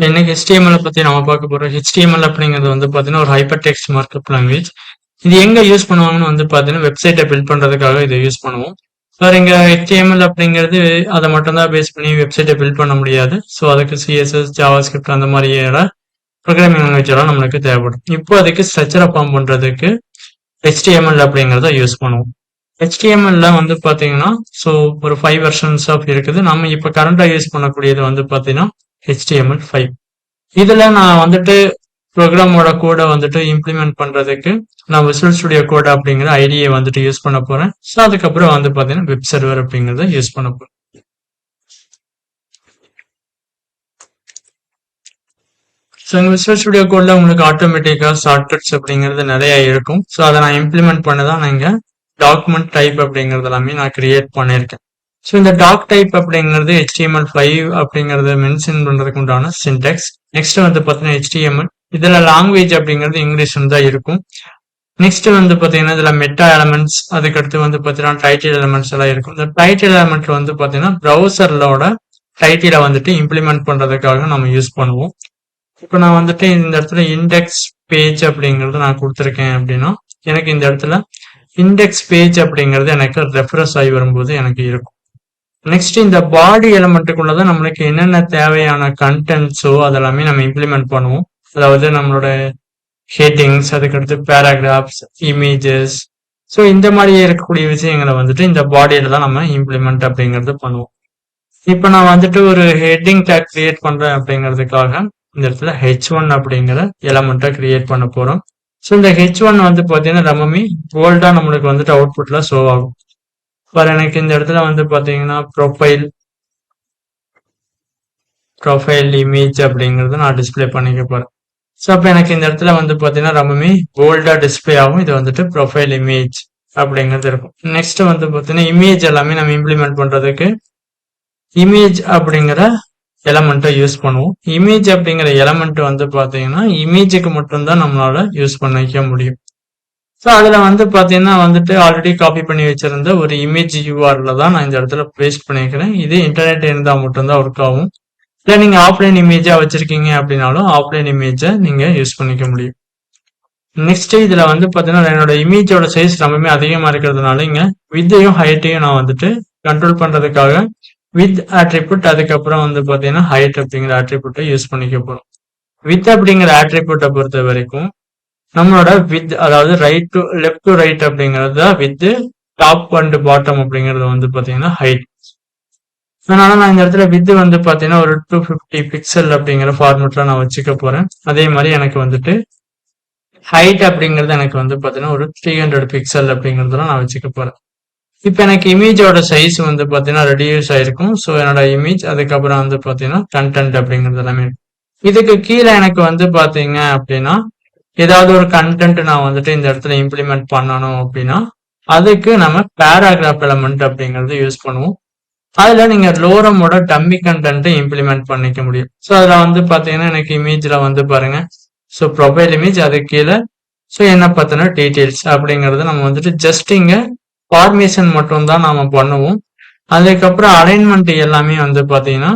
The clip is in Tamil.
இன்னைக்கு HTML பத்தி நம்ம பார்க்க போறோம். HTML அப்படிங்கிறது வந்து பாத்தீங்கன்னா ஒரு ஹைப்பர் டெக்ஸ்ட் மார்க்அப் லாங்குவேஜ். இது எங்க யூஸ் பண்ணுவாங்கன்னு வந்து பாத்தீங்கன்னா வெப்சைட்டை பில்ட் பண்றதுக்காக இதை யூஸ் பண்ணுவோம். சார் இங்க HTML அப்படிங்கிறது அதை மட்டும்தான் பேஸ் பண்ணி வெப்சைட்டை பில்ட் பண்ண முடியாது. ஸோ அதுக்கு CSS, JavaScript அந்த மாதிரியான ப்ரோக்ராமிங் லாங்குவேஜ் எல்லாம் நம்மளுக்கு தேவைப்படும். இப்போ அதுக்கு ஸ்ட்ரக்சரை ஃபார்ம் பண்றதுக்கு HTML அப்படிங்கிறத யூஸ் பண்ணுவோம். HTML வந்து பாத்தீங்கன்னா ஸோ ஒரு 5 வெர்ஷன்ஸ் ஆஃப் இருக்குது. நம்ம இப்போ கரண்டா யூஸ் பண்ணக்கூடியது வந்து பாத்தீங்கன்னா HTML5. இதுல நான் வந்துட்டு ப்ரோக்ராமோட கோடை வந்துட்டு இம்ப்ளிமெண்ட் பண்றதுக்கு நான் விசுவல் ஸ்டுடியோ கோட் அப்படிங்கிற ஐடியை வந்துட்டு யூஸ் பண்ண போறேன். ஸோ அதுக்கப்புறம் வந்து பாத்தீங்கன்னா வெப் சர்வர் அப்படிங்கறத யூஸ் பண்ண போறேன். ஸோ இந்த விசுவல் ஸ்டுடியோ கோட்ல உங்களுக்கு ஆட்டோமேட்டிக்கா ஷார்ட்கட்ஸ் அப்படிங்கிறது நிறைய இருக்கும். ஸோ அதை நான் இம்ப்ளிமெண்ட் பண்ணதான் நான் இங்க டாக்குமெண்ட் டைப் அப்படிங்கறது எல்லாமே நான் கிரியேட் பண்ணியிருக்கேன். ஸோ இந்த டாக் டைப் அப்படிங்கிறது HTML5 அப்படிங்கறத மென்ஷன் பண்றதுக்கு உண்டான சின்டெக்ஸ். நெக்ஸ்ட் வந்து பாத்தீங்கன்னா HTML இதுல லாங்குவேஜ் அப்படிங்கிறது இங்கிலீஷ் தான் இருக்கும். நெக்ஸ்ட் வந்து பாத்தீங்கன்னா இதுல மெட்டா எலமெண்ட்ஸ், அதுக்கடுத்து வந்து பாத்தீங்கன்னா டைட்டில் எலமெண்ட்ஸ் எல்லாம் இருக்கும். இந்த டைட்டில் எலமெண்ட்ல வந்து பாத்தீங்கன்னா ப்ரௌசர்லோட டைட்டிலை வந்துட்டு இம்ப்ளிமெண்ட் பண்றதுக்காக நம்ம யூஸ் பண்ணுவோம். இப்போ நான் வந்துட்டு இந்த இடத்துல இண்டெக்ஸ் பேஜ் அப்படிங்கறது நான் கொடுத்துருக்கேன் அப்படின்னா எனக்கு இந்த இடத்துல இண்டெக்ஸ் பேஜ் அப்படிங்கிறது எனக்கு ரெஃப்ரெஷ் ஆகி வரும்போது எனக்கு இருக்கும். நெக்ஸ்ட் இந்த பாடி எலமெண்ட்டுக்குள்ளதான் நம்மளுக்கு என்னென்ன தேவையான கண்டென்ட்ஸோ அதெல்லாமே நம்ம இம்ப்ளிமெண்ட் பண்ணுவோம். அதாவது நம்மளோட ஹெட்டிங்ஸ், அதுக்கடுத்து பேராகிராஃப்ஸ், இமேஜஸ், ஸோ இந்த மாதிரி இருக்கக்கூடிய விஷயங்களை வந்துட்டு இந்த பாடியில தான் நம்ம இம்ப்ளிமெண்ட் அப்படிங்கிறது பண்ணுவோம். இப்போ நான் வந்துட்டு ஒரு ஹெட்டிங் டேக் கிரியேட் பண்றேன் அப்படிங்கிறதுக்காக இந்த இடத்துல H1 அப்படிங்கிற எலமெண்ட்டை கிரியேட் பண்ண போறோம். ஸோ இந்த H1 வந்து பாத்தீங்கன்னா ரொம்பவே போல்டா நம்மளுக்கு வந்துட்டு அவுட்புட்ல ஷோ ஆகும். ஃபார் எனக்கு இந்த இடத்துல வந்து பாத்தீங்கன்னா ப்ரொஃபைல் இமேஜ் அப்படிங்கறத நான் டிஸ்பிளே பண்ணிக்க போறேன். ஸோ அப்போ எனக்கு இந்த இடத்துல வந்து பாத்தீங்கன்னா ரொம்பவே போல்டா டிஸ்பிளே ஆகும். இது வந்துட்டு ப்ரொஃபைல் இமேஜ் அப்படிங்கிறது இருக்கும். நெக்ஸ்ட் வந்து பாத்தீங்கன்னா இமேஜ் எல்லாமே நம்ம இம்ப்ளிமெண்ட் பண்றதுக்கு இமேஜ் அப்படிங்கிற எலமெண்ட்டை யூஸ் பண்ணுவோம். இமேஜ் அப்படிங்கிற எலமெண்ட் வந்து பாத்தீங்கன்னா இமேஜுக்கு மட்டும்தான் நம்மளால யூஸ் பண்ணிக்க முடியும். ஸோ அதுல வந்து பாத்தீங்கன்னா வந்துட்டு ஆல்ரெடி காப்பி பண்ணி வச்சிருந்த ஒரு இமேஜ் URL தான் நான் இந்த இடத்துல பேஸ்ட் பண்ணிக்கிறேன். இது இன்டர்நெட் இருந்தா மட்டும்தான் ஒர்க் ஆகும். இல்லை நீங்க ஆஃப்லைன் இமேஜா வச்சிருக்கீங்க அப்படின்னாலும் ஆஃப்லைன் இமேஜை நீங்க யூஸ் பண்ணிக்க முடியும். நெக்ஸ்ட் இதுல வந்து பாத்தீங்கன்னா என்னோட இமேஜோட சைஸ் ரொம்பவே அதிகமா இருக்கிறதுனால இங்க வித்தையும் ஹைட்டையும் நான் வந்துட்டு கண்ட்ரோல் பண்றதுக்காக வித் ஆட்ரிபியூட், அதுக்கப்புறம் வந்து பாத்தீங்கன்னா ஹைட் அப்படிங்கிற ஆட்ரிபியூட்டை யூஸ் பண்ணிக்க போறோம். வித் அப்படிங்கிற ஆட்ரிபியூட்டை பொறுத்த வரைக்கும் நம்மளோட வித், அதாவது right to left to right அப்படிங்கிறது வித், டாப் அண்ட் பாட்டம் அப்படிங்கிறது வந்து பாத்தீங்கன்னா ஹைட். அதனால நான் இந்த இடத்துல வித் வந்து பாத்தீங்கன்னா ஒரு 250 பிக்சல் அப்படிங்கிற ஃபார்மேட்ல நான் வச்சுக்க போறேன். அதே மாதிரி எனக்கு வந்துட்டு ஹைட் அப்படிங்கிறது எனக்கு வந்து பாத்தீங்கன்னா ஒரு 300 பிக்சல் அப்படிங்கறதுலாம் நான் வச்சுக்க போறேன். இப்ப எனக்கு இமேஜோட சைஸ் வந்து பாத்தீங்கன்னா ரெடியூஸ் ஆயிருக்கும். ஸோ என்னோட இமேஜ், அதுக்கப்புறம் வந்து பாத்தீங்கன்னா கண்டென்ட் அப்படிங்கிறது எல்லாமே. இதுக்கு கீழே எனக்கு வந்து பாத்தீங்க அப்படின்னா ஏதாவது ஒரு கண்டென்ட் நான் வந்துட்டு இந்த இடத்துல இம்ப்ளிமெண்ட் பண்ணணும் அப்படின்னா அதுக்கு நம்ம பேராகிராஃப் எலமெண்ட் அப்படிங்கறது யூஸ் பண்ணுவோம். அதுல நீங்க லோரமோட டம்மி கண்டென்ட் இம்ப்ளிமெண்ட் பண்ணிக்க முடியும். ஸோ அதுல வந்து பாத்தீங்கன்னா எனக்கு இமேஜ்ல வந்து பாருங்க, ஸோ ப்ரொஃபைல் இமேஜ், அது கீழே ஸோ என்ன பத்தின டீடைல்ஸ் அப்படிங்கறது நம்ம வந்துட்டு ஜஸ்ட் இங்க ஃபார்மேஷன் மட்டும் தான் நாம பண்ணுவோம். அதுக்கப்புறம் அலைன்மெண்ட் எல்லாமே வந்து பாத்தீங்கன்னா